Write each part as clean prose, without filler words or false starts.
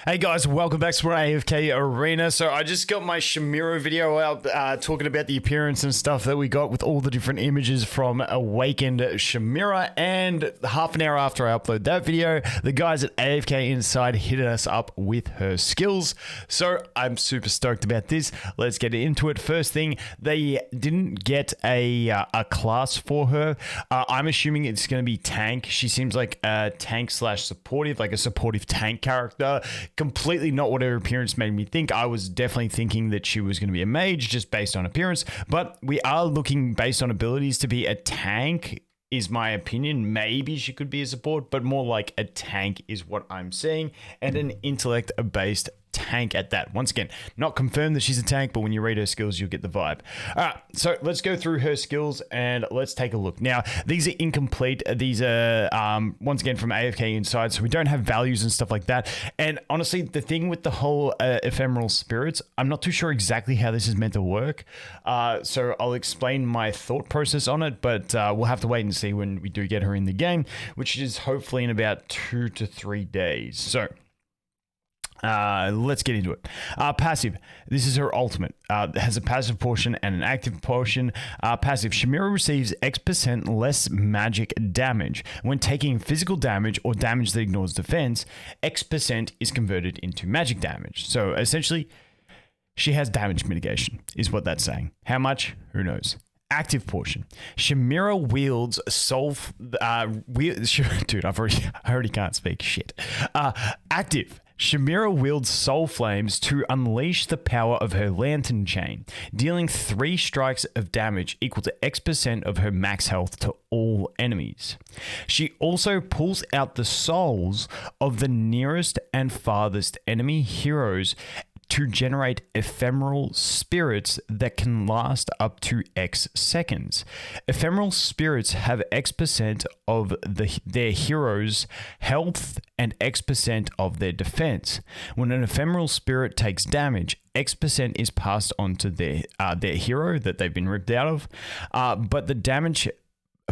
Hey guys, welcome back to AFK Arena. So I just got my Shemira video out talking about the appearance and stuff that we got with all the different images from Awakened Shemira, and half an hour after I upload that video, the guys at AFK Inside hit us up with her skills. So I'm super stoked about this. Let's get into it. First thing, they didn't get a class for her. I'm assuming it's going to be tank. She seems like a tank slash supportive, like a supportive tank character. Completely not what her appearance made me think. I was definitely thinking that she was going to be a mage just based on appearance, but we are looking based on abilities to be a tank, is my opinion. Maybe she could be a support, but more like a tank is what I'm seeing, and an intellect based tank at that. Once again, not confirmed that she's a tank, but when you read her skills, you'll get the vibe. All right, so let's go through her skills and let's take a look. Now, these are incomplete. These are, once again, from AFK Inside, so we don't have values and stuff like that. And honestly, the thing with the whole ephemeral spirits, I'm not too sure exactly how this is meant to work. So I'll explain my thought process on it, but we'll have to wait and see when we do get her in the game, which is hopefully in about 2 to 3 days. So let's get into it. Passive. This is her ultimate. It has a passive portion and an active portion. Passive. Shemira receives X% less magic damage. When taking physical damage or damage that ignores defense, X% is converted into magic damage. So essentially, she has damage mitigation, is what that's saying. How much? Who knows? Active portion. Shemira wields soul... dude, I already can't speak. Shit. Active. Shemira wields soul flames to unleash the power of her lantern chain, dealing 3 strikes of damage equal to X% of her max health to all enemies. She also pulls out the souls of the nearest and farthest enemy heroes to generate ephemeral spirits that can last up to X seconds. Ephemeral spirits have X% of their heroes' health and X% of their defense. When an ephemeral spirit takes damage, X% is passed on to their hero that they've been ripped out of, but the damage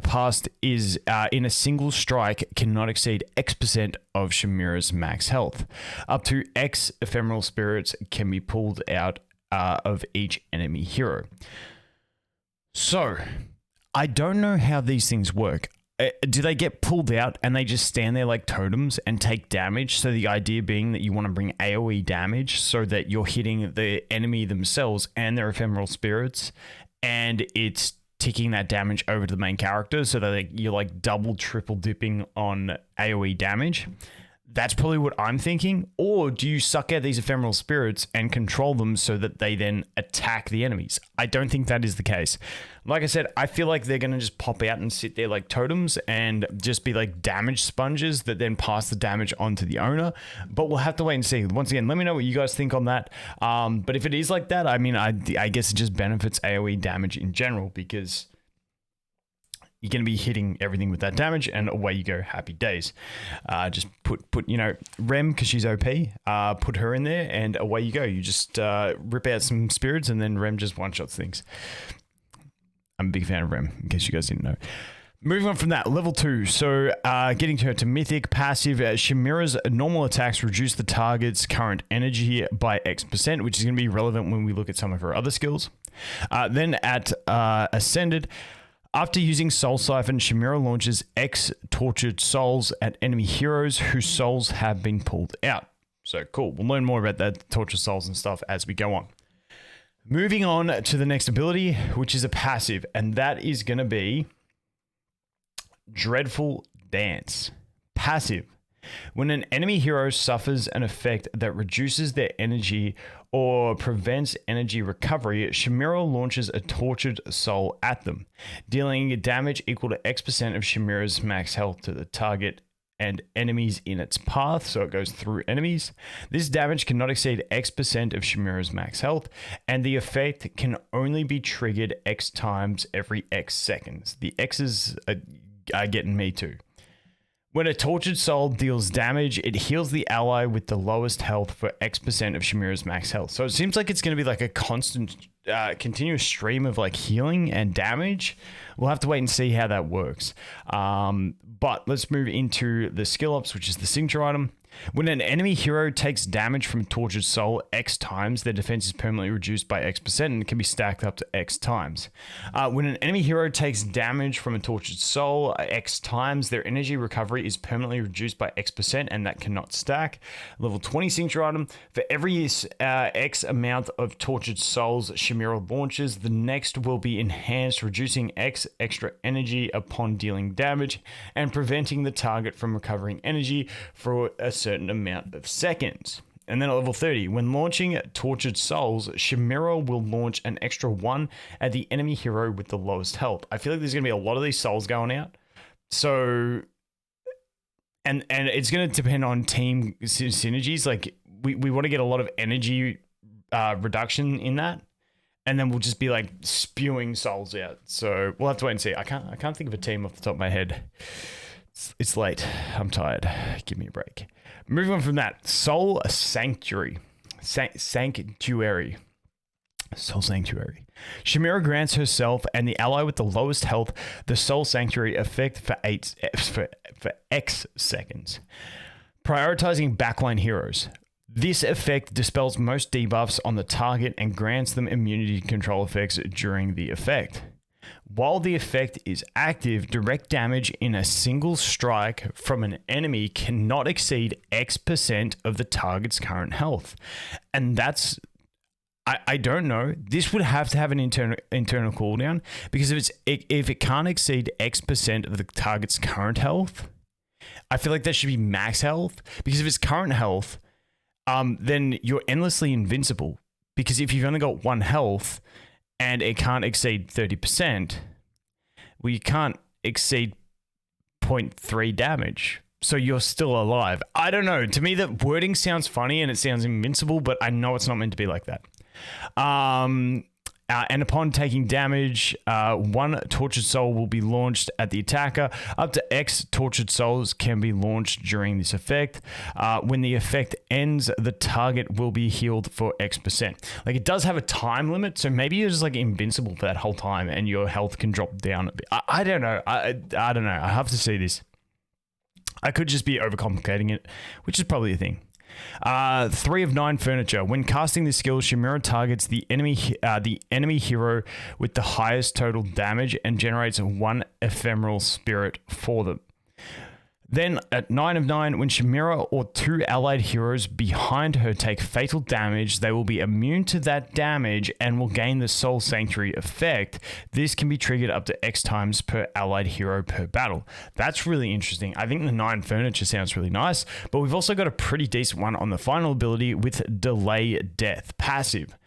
passed is in a single strike cannot exceed X% of Shemira's max health. Up to X ephemeral spirits can be pulled out of each enemy hero. So, I don't know how these things work. Do they get pulled out and they just stand there like totems and take damage? So the idea being that you want to bring AoE damage so that you're hitting the enemy themselves and their ephemeral spirits, and it's ticking that damage over to the main character so that you're like double, triple dipping on AoE damage. That's probably what I'm thinking. Or do you suck out these ephemeral spirits and control them so that they then attack the enemies? I don't think that is the case. Like I said, I feel like they're going to just pop out and sit there like totems and just be like damage sponges that then pass the damage on to the owner. But we'll have to wait and see. Once again, let me know what you guys think on that. But if it is like that, I mean, I guess it just benefits AoE damage in general, because you're going to be hitting everything with that damage, and away you go. Happy days. Just put you know, Rem, because she's OP, put her in there, and away you go. You just rip out some spirits, and then Rem just one-shots things. I'm a big fan of Rem, in case you guys didn't know. Moving on from that, level 2. So getting to her to mythic. Passive. Shemira's normal attacks reduce the target's current energy by X%, which is going to be relevant when we look at some of her other skills. Then at Ascended, after using Soul Siphon, Shemira launches X tortured souls at enemy heroes whose souls have been pulled out. So cool. We'll learn more about that tortured souls and stuff as we go on. Moving on to the next ability, which is a passive, and that is going to be Dreadful Dance. Passive. When an enemy hero suffers an effect that reduces their energy or prevents energy recovery, Shemira launches a tortured soul at them, dealing damage equal to X% of Shemira's max health to the target and enemies in its path, so it goes through enemies. This damage cannot exceed X% of Shemira's max health, and the effect can only be triggered X times every X seconds. The X's are getting me too. When a tortured soul deals damage, it heals the ally with the lowest health for X% of Shemira's max health. So it seems like it's going to be like a constant, continuous stream of like healing and damage. We'll have to wait and see how that works. But let's move into the skill ups, which is the signature item. When an enemy hero takes damage from Tortured Soul X times, their defense is permanently reduced by X% and can be stacked up to X times. When an enemy hero takes damage from a Tortured Soul X times, their energy recovery is permanently reduced by X% and that cannot stack. Level 20 signature item. For every X amount of Tortured Souls Shemira launches, the next will be enhanced, reducing X extra energy upon dealing damage and preventing the target from recovering energy for a certain amount of seconds. And then at level 30, when launching Tortured Souls, Shemira will launch an extra 1 at the enemy hero with the lowest health. I feel like there's going to be a lot of these souls going out. So, and it's going to depend on team synergies. Like, we want to get a lot of energy reduction in that. And then we'll just be like spewing souls out. So we'll have to wait and see. I can't think of a team off the top of my head. It's late. I'm tired. Give me a break. Moving on from that, Soul Sanctuary. Sanctuary. Soul Sanctuary. Shemira grants herself and the ally with the lowest health the Soul Sanctuary effect for X seconds. Prioritizing backline heroes. This effect dispels most debuffs on the target and grants them immunity control effects during the effect. While the effect is active, direct damage in a single strike from an enemy cannot exceed X% of the target's current health. And that's, I don't know, this would have to have an internal cooldown, because if it can't exceed X% of the target's current health, I feel like that should be max health, because if it's current health, then you're endlessly invincible, because if you've only got 1 health and it can't exceed 30%, well, you can't exceed 0.3 damage. So you're still alive. I don't know. To me, the wording sounds funny and it sounds invincible, but I know it's not meant to be like that. And upon taking damage, 1 Tortured Soul will be launched at the attacker. Up to X Tortured Souls can be launched during this effect. When the effect ends, the target will be healed for X%. Like, it does have a time limit, so maybe you're just like invincible for that whole time and your health can drop down a bit. I don't know. I don't know. I have to see this. I could just be overcomplicating it, which is probably a thing. 3 of 9 furniture. When casting this skill, Shemira targets the enemy hero with the highest total damage and generates 1 ephemeral spirit for them. Then at 9 of 9, when Shemira or 2 allied heroes behind her take fatal damage, they will be immune to that damage and will gain the Soul Sanctuary effect. This can be triggered up to X times per allied hero per battle. That's really interesting. I think the 9 furniture sounds really nice, but we've also got a pretty decent one on the final ability with Delay Death passive.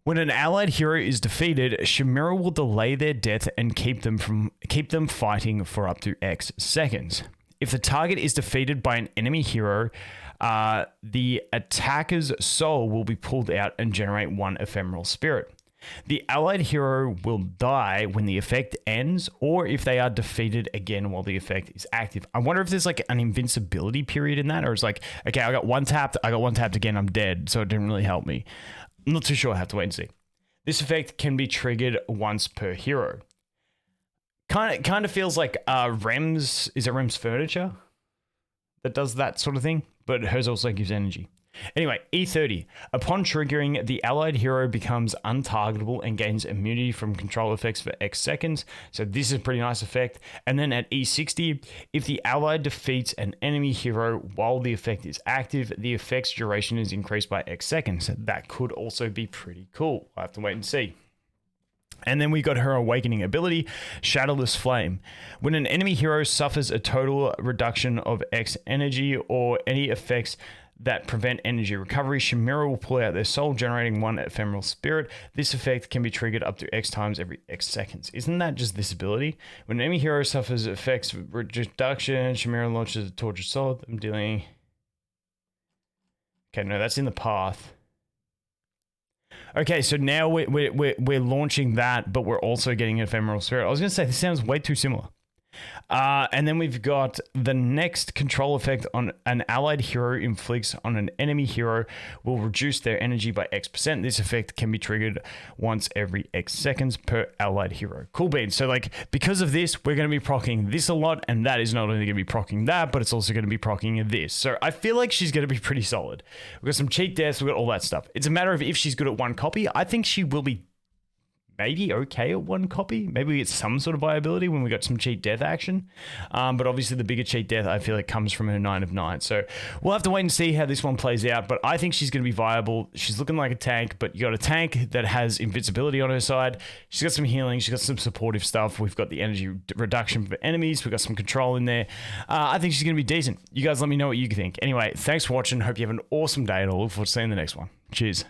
When an allied hero is defeated, Shemira will delay their death and keep them fighting for up to X seconds. If the target is defeated by an enemy hero, the attacker's soul will be pulled out and generate 1 ephemeral spirit. The allied hero will die when the effect ends, or if they are defeated again while the effect is active. I wonder if there's like an invincibility period in that, or it's like, okay, I got one tapped again, I'm dead, so it didn't really help me. I'm not too sure, I have to wait and see. This effect can be triggered once per hero. Kind of feels like Rem's, is it Rem's Furniture that does that sort of thing? But hers also gives energy. Anyway, E30. Upon triggering, the allied hero becomes untargetable and gains immunity from control effects for X seconds. So this is a pretty nice effect. And then at E60, if the ally defeats an enemy hero while the effect is active, the effect's duration is increased by X seconds. That could also be pretty cool. I'll have to wait and see. And then we got her awakening ability, Shadowless Flame. When an enemy hero suffers a total reduction of X energy or any effects that prevent energy recovery, Shemira will pull out their soul, generating 1 ephemeral spirit. This effect can be triggered up to X times every X seconds. Isn't that just this ability? When an enemy hero suffers effects reduction, Shemira launches a Tortured Soul. I'm dealing... Okay, no, that's in the path. Okay, so now we're launching that, but we're also getting an ephemeral spirit. I was going to say, this sounds way too similar. And then we've got the next control effect on an allied hero inflicts on an enemy hero will reduce their energy by X%. This effect can be triggered once every X seconds per allied hero. Cool beans. So like, because of this, we're going to be proccing this a lot, and that is not only going to be proccing that, but it's also going to be proccing this. So I feel like she's going to be pretty solid. We've got some cheat deaths, we've got all that stuff. It's a matter of if she's good at one copy. I think she will be maybe okay at one copy. Maybe we get some sort of viability when we got some cheat death action. But obviously the bigger cheat death, I feel like, comes from her 9 of 9. So we'll have to wait and see how this one plays out. But I think she's going to be viable. She's looking like a tank, but you got a tank that has invincibility on her side. She's got some healing. She's got some supportive stuff. We've got the energy reduction for enemies. We've got some control in there. I think she's going to be decent. You guys let me know what you think. Anyway, thanks for watching. Hope you have an awesome day, and I'll look forward to seeing the next one. Cheers.